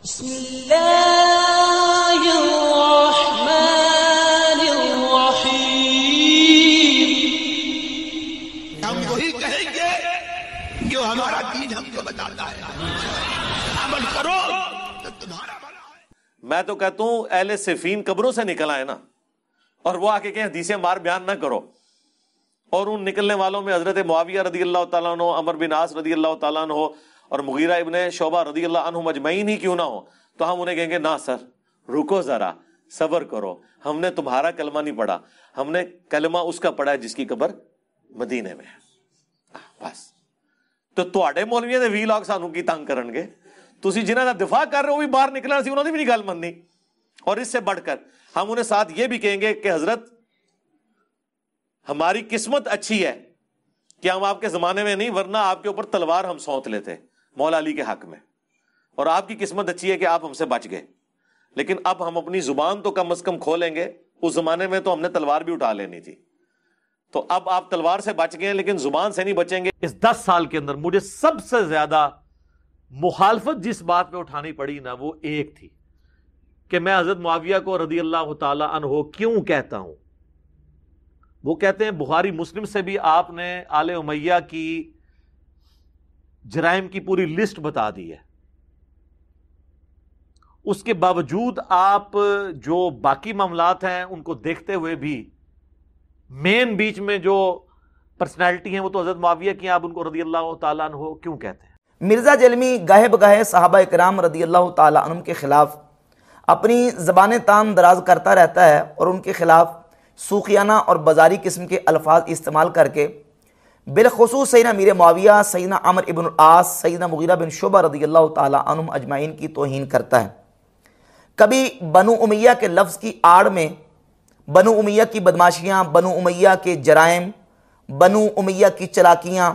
बिस्मिल्लाहिर्रहमानिर्रहीम। हम वही कहेंगे जो हमारा दीन हमको बताता है, अमल करो तो तुम्हारा भला है। मैं तो कहता हूं अहले सिफीन कब्रों से निकल आए ना, और वो आके कहें हदीसें मार बयान ना करो, और उन निकलने वालों में हजरत मुआविया रदी अल्लाह तआला अन्हु, अमर बिन आस रदी अल्लाह तआला अन्हु और मुगीरा इब्ने शोबा रदी अल्लाह अन्हु मजमईन ही क्यों ना हो, तो हम उन्हें कहेंगे ना सर, रुको जरा, सब्र करो, हमने तुम्हारा कलमा नहीं पढ़ा, हमने कलमा उसका पढ़ा है जिसकी कब्र मदीने में है। बस तो तुहाडे मौलवियां दे 20 लाख सानू की तंग करनगे, तुसी जिन्हां दा दिफा कर रहे हो भी बाहर निकलना सी, उन्होंने भी नहीं गल मननी। और इससे बढ़कर हम उन्हें साथ ये भी कहेंगे कि हजरत हमारी किस्मत अच्छी है कि हम आपके जमाने में नहीं, वरना आपके ऊपर तलवार हम सौंत लेते मौला अली के हक में, और आपकी किस्मत अच्छी है कि आप हमसे बच गए, लेकिन अब हम अपनी जुबान तो कम से कम खोलेंगे। उस जमाने में तो हमने तलवार भी उठा लेनी थी, तो अब आप तलवार से बच गए लेकिन जुबान से नहीं बचेंगे। इस 10 साल के अंदर मुझे सबसे ज्यादा मुखालफत जिस बात पे उठानी पड़ी ना, वो एक थी कि मैं हजरत मुआविया को रदी अल्लाह तआला अन्हु क्यों कहता हूं। वो कहते हैं बुखारी मुस्लिम से भी आपने आले उमैया की जराइम की पूरी लिस्ट बता दी है, उसके बावजूद आप जो बाकी मामलात हैं उनको देखते हुए भी मेन बीच में जो पर्सनैलिटी है वो तो हजरत मुआविया की, आप उनको रदी अल्लाह तआला अन्हु क्यों कहते हैं। मिर्ज़ा जलमी गाहे बगाहे सहाबा इकराम रदी अल्लाह तआला अन्हुम के खिलाफ अपनी ज़बान तान दराज करता रहता है और उनके खिलाफ सूखियाना और बाजारी किस्म के अल्फाज इस्तेमाल करके बिलखुसूस सैयदना मीर मुआविया, सैयदना अमर इब्न आस, सैयदना मुगीरा बिन शुबा रदी अल्लाह तआला अन्हुम अजमाइन की तौहीन करता है। कभी बनु उमैया के लफ्ज़ की आड़ में बनु उमैया की बदमाशियाँ, बनु उमैया के जराइम, बनु उमैया की चलाकियाँ,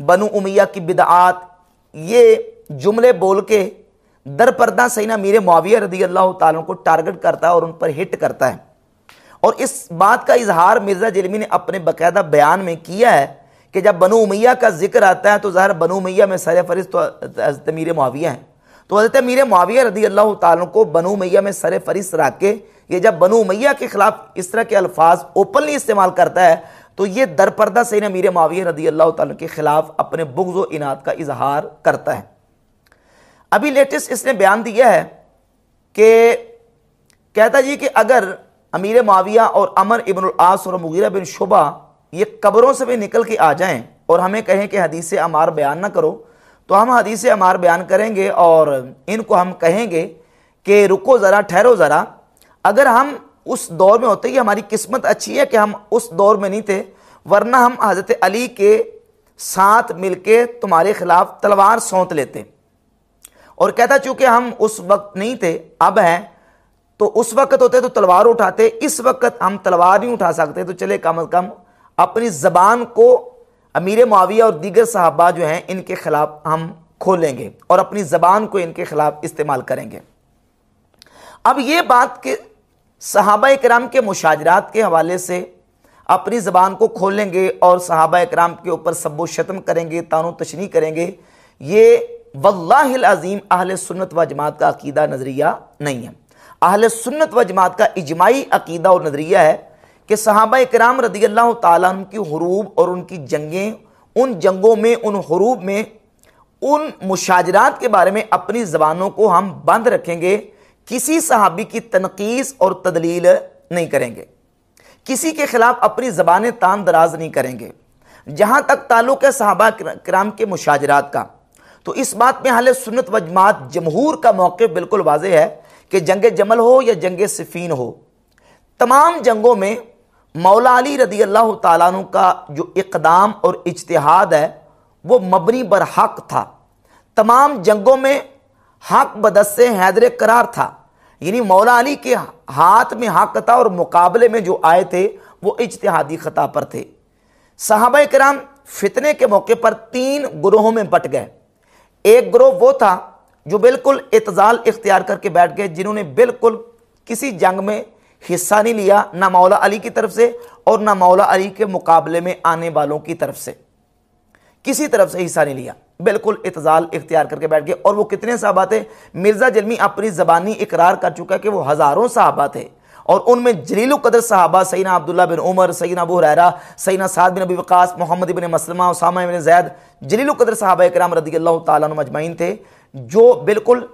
बनु उमैया की बिदआत, ये जुमले बोल के दर पर्दा सैयदना मीर मुआविया रदी अल्लाह तआला को टारगेट करता है और उन पर हिट करता है। और इस बात का इजहार मिर्ज़ा जलमी ने अपने बाकायदा बयान में किया है कि जब बनु उमैया का जिक्र आता है तो ज़ाहिर बनु उमैया में सर फरिस्त तो हज़रत मीर मुआविया हैं, तो हज़रत मीर मुआविया रदी अल्लाह तआला को बनु उमैया में सर फरिस्त रख के ये जब बनु उमैया के खिलाफ इस तरह के अल्फाज ओपनली इस्तेमाल करता है तो ये दरपर्दा सैयदना मीर मुआविया रदी अल्लाह तआला के खिलाफ अपने बुग़्ज़ व इनात का इजहार करता है। अभी लेटेस्ट इसने बयान दिया है कि कहता जी कि अगर अमीर मुआविया और अमर इब्न आस और मुगीरा बिन शुबा ये कब्रों से भी निकल के आ जाएं और हमें कहें कि हदीस अमार बयान ना करो, तो हम हदीस अमार बयान करेंगे और इनको हम कहेंगे कि रुको ज़रा, ठहरो ज़रा, अगर हम उस दौर में होते, ये हमारी किस्मत अच्छी है कि हम उस दौर में नहीं थे, वरना हम हज़रत अली के साथ मिलके तुम्हारे खिलाफ तलवार सौंत लेते। और कहता चूँकि हम उस वक्त नहीं थे, अब हैं, तो उस वक्त होते तो तलवार उठाते, इस वक्त हम तलवार नहीं उठा सकते, तो चले कम अज़ कम अपनी ज़बान को अमीर मुआविया और दीगर सहाबा जो हैं इनके खिलाफ हम खोलेंगे और अपनी ज़बान को इनके खिलाफ इस्तेमाल करेंगे। अब ये बात कि सहाबा इकराम के मुशाजरात के हवाले से अपनी ज़बान को खोलेंगे और सहाबा इकराम के ऊपर सब्बो शतम करेंगे, तानो तशनी करेंगे, ये वल्लाहिल अज़ीम अहले सुन्नत व जमात का अकीदा नज़रिया नहीं है। अहले सुन्नत व जमात का इजमाई अकीदा और नज़रिया है कि सहाबा इकराम रदी अल्लाह तआला अन्हुम की हुरूब और उनकी जंगें, उन जंगों में, उन हुरूब में, उन मुशाजरात के बारे में अपनी ज़बानों को हम बंद रखेंगे, किसी सहाबी की तनकीस और तदलील नहीं करेंगे, किसी के खिलाफ अपनी ज़बानें तान दराज नहीं करेंगे। जहाँ तक ताल्लुक़ है सहाबा किराम के मुशाजरात का, तो इस बात में अहले सुन्नत व जमात जमहूर का मौक़िफ़ बिल्कुल वाज़ेह है कि जंग जमल हो या जंग सिफ़ीन हो, तमाम जंगों में मौला अली रदी अल्लाह तआला अन्हु का जो इक़दाम और इज्तिहाद है वो मबनी बर हक़ था। तमाम जंगों में हक़ बदस्से हैदर करार था, यानी मौला अली के हाथ में हक़ था और मुकाबले में जो आए थे वो इज्तिहादी ख़ता पर थे। सहाबा किराम फितने के मौके पर 3 ग्रोहों में बट गए। एक ग्रोह वो था जो बिल्कुल इत्ज़ाल इख्तियार करके बैठ गए, जिन्होंने बिल्कुल किसी जंग में हिस्सा नहीं लिया, ना मौला अली की तरफ से और ना मौला अली के मुकाबले में आने वालों की तरफ से, किसी तरफ से हिस्सा नहीं लिया। बिल्कुल इत्ज़ाल इख्तियार करके बैठ गए। और वो कितने सहाबा थे? मिर्ज़ा जलमी अपनी ज़बानी इकरार कर चुका है कि वो हज़ारों सहाबा थे, और उनमें जलील कदर सहाबा सैयदना अब्दुल्लाह बिन उमर, सैयदना अबू हुरैरा, सैयदना साद बिन अबी वक़ास, मोहम्मद बिन मसलमा, उसामा बिन ज़ैद, जलील कदर सहाबा इकराम रज़ियल्लाहु ताला अन्हुम अजमईन थे, जो बिल्कुल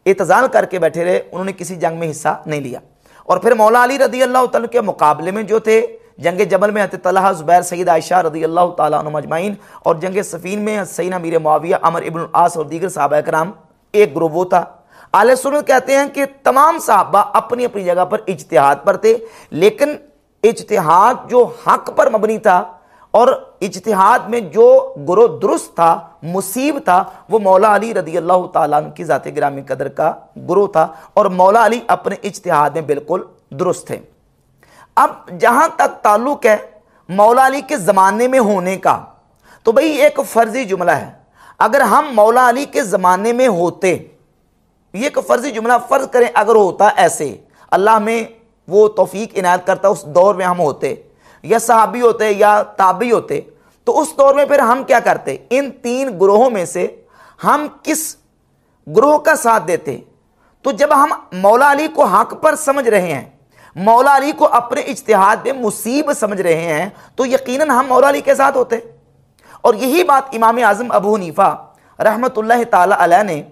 इत्ज़ाल करके बैठे रहे। उन्होंने किसी जंग में हिस्सा नहीं लिया। और फिर मौला अली रज़ियल्लाहु ताला के मुकाबले में जो थे, जंग जबल में हज़रत तलहा, ज़ुबैर, सैयद आयशा रज़ियल्लाहु ताला अन्हुम अजमईन, और जंग सफ़ीन में सैयदना अमीर मुआविया, अमर इब्न आस और दीगर सहाबा इकराम, एक ग्रुप वो था। आले सुन्नत कहते हैं कि तमाम सहाबा अपनी अपनी जगह पर इज्तिहाद पर थे, लेकिन इज्तिहाद जो हक पर मबनी था और इज्तिहाद में जो गुरो दुरुस्त था, मुसीब था, वो मौला अली रज़ियल्लाहु ताला अन्हु की ज़ाते गिरामी कदर का गुरो था, और मौला अली अपने इज्तिहाद में बिल्कुल दुरुस्त थे। अब जहां तक ताल्लुक है मौला अली के ज़माने में होने का, तो भाई एक फ़र्जी जुमला है। अगर हम मौला अली के ज़माने में होते, ये एक फ़र्जी जुमला, फ़र्ज करें अगर होता ऐसे, अल्लाह में वो तौफीक इनायत करता, उस दौर में हम होते, या सहाबी होते या ताबी होते, तो उस दौर में फिर हम क्या करते? इन तीन ग्रोहों में से हम किस ग्रोह का साथ देते? तो जब हम मौला अली को हक पर समझ रहे हैं, मौला अली को अपने इज्तिहाद में मुसीब समझ रहे हैं, तो यकीनन हम मौला अली के साथ होते। और यही बात इमाम आज़म अबू हनीफा रहमतुल्लाह ताला अलैह ने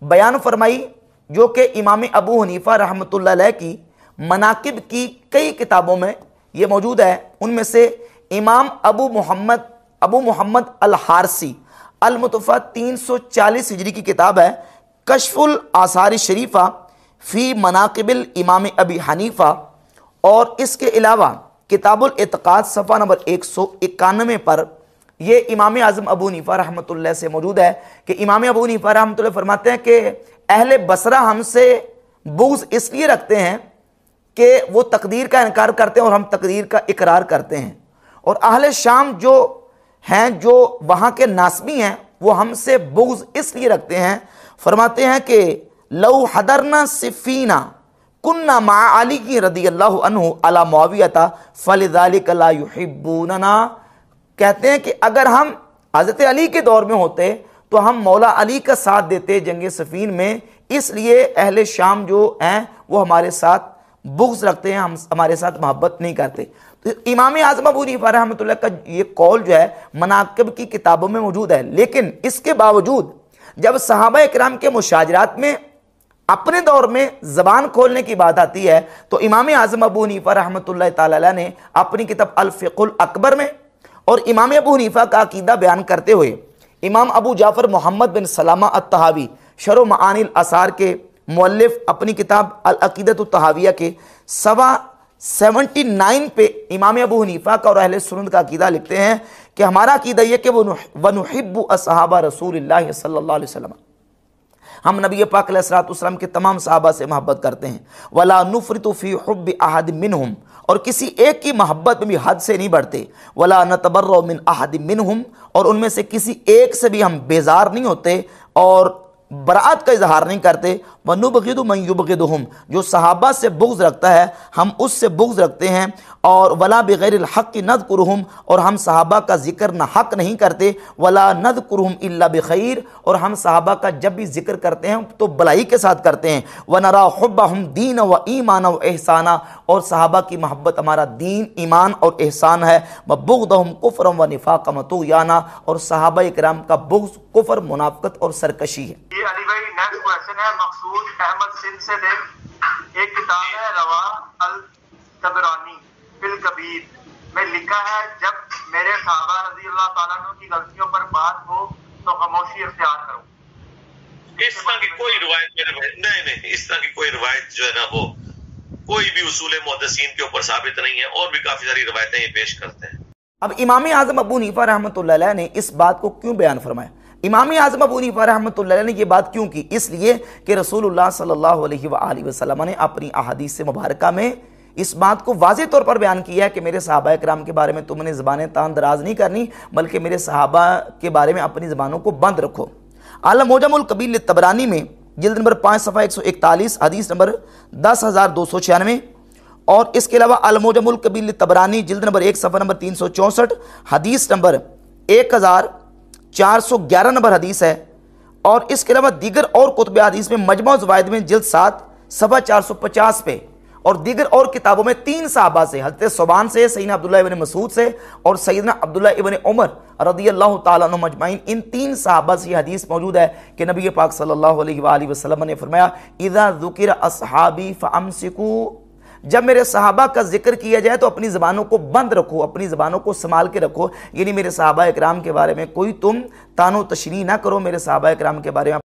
बयान फरमाई, जो कि इमाम अबू हनीफा रहमतुल्लाह अलैह की मनाकिब की कई किताबों में ये मौजूद है। उनमें से इमाम अबू मोहम्मद अल हारसी अल मुतफ़ा 340 हिजरी की किताब है, कश्फुल आसार शरीफा फ़ी मनाकिबिल इमाम अबी हनीफा, और इसके अलावा किताबुल इत्क़ाद सफ़ा नंबर 191 पर यह इमाम आज़म अबू हनीफा रहमतुल्लाह से मौजूद है कि इमाम अबू हनीफा रहमतुल्लाह फरमाते हैं कि अहले बसरा हमसे बुग़्ज़ इसलिए रखते हैं कि वो तकदीर का इनकार करते हैं और हम तकदीर का इकरार करते हैं, और अहले शाम जो हैं, जो वहाँ के नासबी हैं, वो हमसे बुग़्ज़ इसलिए रखते हैं, फरमाते हैं कि लौ हदरना सिफ़ीना कुन्ना मा अली की रज़ियल्लाहु अन्हु अला मुआविया फलिज़ालिका ला युहिब्बूनना। कहते हैं कि अगर हम हज़रत अली के दौर में होते तो हम मौला अली का साथ देते जंग सफ़ीन में, इसलिए अहले शाम जो हैं वो हमारे साथ बुग़्ज़ रखते हैं, हम हमारे साथ मोहब्बत नहीं करते। तो इमाम आज़म अबू हनीफा रहमतुल्लाह का ये कौल जो है मनाकिब की किताबों में मौजूद है। लेकिन इसके बावजूद जब सहाबा इकराम के मुशाजरात में अपने दौर में ज़बान खोलने की बात आती है, तो इमाम आज़म अबू हनीफा रहमतुल्लाह ताला अलैह ने अपनी किताब अल फ़िक़्हुल अकबर में और इमाम अबू हनीफा का अकीदा बयान करते हुए इमाम अबू जाफ़र मोहम्मद बिन सलामा अत-तहावी शरह मआनिल आसार के मुअल्लिफ अपनी किताब अल अक़ीदतु तहाविया के 79 पे इमाम अबू हनीफा का और अहले सुन्नत का अकीदा लिखते हैं कि हमारा अकीदा यह कि वनुहिब्बु अस्हाबा रसूलिल्लाह सल्लल्लाहु अलैहि वसल्लम, हम नबी पाक अलैहिस्सलातु वस्सलाम के तमाम सहाबा से मोहब्बत करते हैं। वला नुफ़रितु फ़ी हुब्बि अहद मिनहुम, और किसी एक की मोहब्बत में भी हद से नहीं बढ़ते। वला नतबर्रउ मिन अहद मिनहुम, और उनमें से किसी एक से भी हम बेजार नहीं होते और बरात का इजहार नहीं करते। वनुबग़िदु मन युबग़िदुहुम, जो सहाबा से बुग़्ज़ रखता है हम उससे बुग़्ज़ रखते हैं। और वला बिग़ैरिल हक़्क़ि नज़कुरुहुम, और हम सहाबा का जिक्र ना हक़ नहीं करते। वला नज़कुरुहुम इल्ला बिख़ैर, और हम सहाबा का जब भी जिक्र करते हैं तो भलाई के साथ करते हैं। वनरा हुब्बहुम दीन व ईमान व एहसाना, और सहाबा की मोहब्बत हमारा दीन, ईमान और एहसान है। व बुग़्दहुम कुफ़्र व निफ़ाक़ व तुग़याना, और सहाबा इकराम का बुग़्ज़ कुफ़्र, मुनाफ़क़त और सरकशी है। ये अली भाई नेक्स्ट क्वेश्चन है मकसूद अहमद सिंध से दे। एक किताब है रवा अल तबरानी फिल कबीर में लिखा है, जब मेरे सहाबा रज़ियल्लाहु ताला अन्हु की गलतियों पर बात हो तो खामोशी इख्तियार करो। इस तरह की कोई रिवायत नहीं, इस तरह की कोई रिवायत जो है ना वो कोई भी उसूल मुहद्दिसीन के ऊपर साबित नहीं है, और भी काफी सारी रिवायतें ये पेश करते हैं। अब इमाम आज़म अबू हनीफा रहमतुल्लाह अलैह ने इस बात को क्यों बयान फरमाया? इमाम आज़म अबू हनीफा रहमतुल्लाह अलैह ने यह बात क्यों की? इसलिए कि रसूलुल्लाह सल्लल्लाहु अलैहि वसल्लम ने अपनी अहादीस मुबारका में इस बात को वाज़ेह तौर पर बयान किया है कि मेरे सहाबा इकराम के बारे में तुमने ज़बानें तान दराज नहीं करनी, बल्कि मेरे सहाबा के बारे में अपनी ज़बानों को बंद रखो। अल मुअजमुल कबीर तबरानी में जिल्द नंबर 5 सफ़ा 141 हदीस नंबर 10,296, और इसके अलावा अल मुअजमुल कबीर तबरानी जिल्द नंबर 1 सफ़ा नंबर 364 हदीस नंबर 411 नंबर हदीस है। और इसके अलावा दीगर और कुतुब हदीस में मजमू ज़वाइद में जिल्द 7 सफ़ा 450 पे और दीगर और किताबों में 3 सहाबा से, हज़रत सुबान से, सैयदना अब्दुल्लाह इब्न मसूद से और सैयदना अब्दुल्लाह इब्न उमर रज़ियल्लाहु ताला अन्हुम अजमईन, इन 3 सहाबा से हदीस मौजूद है कि नबी पाक सल्लल्लाहु अलैहि वसल्लम ने फरमाया, इज़ा ज़ुकिर अस्हाबी फ़अम्सिकू, जब मेरे सहाबा का जिक्र किया जाए तो अपनी ज़बानों को बंद रखो, अपनी ज़बानों को संभाल के रखो। यानी मेरे सहाबा इकराम के बारे में कोई तुम तानो तशरीह ना करो, मेरे सहाबा इकराम के बारे में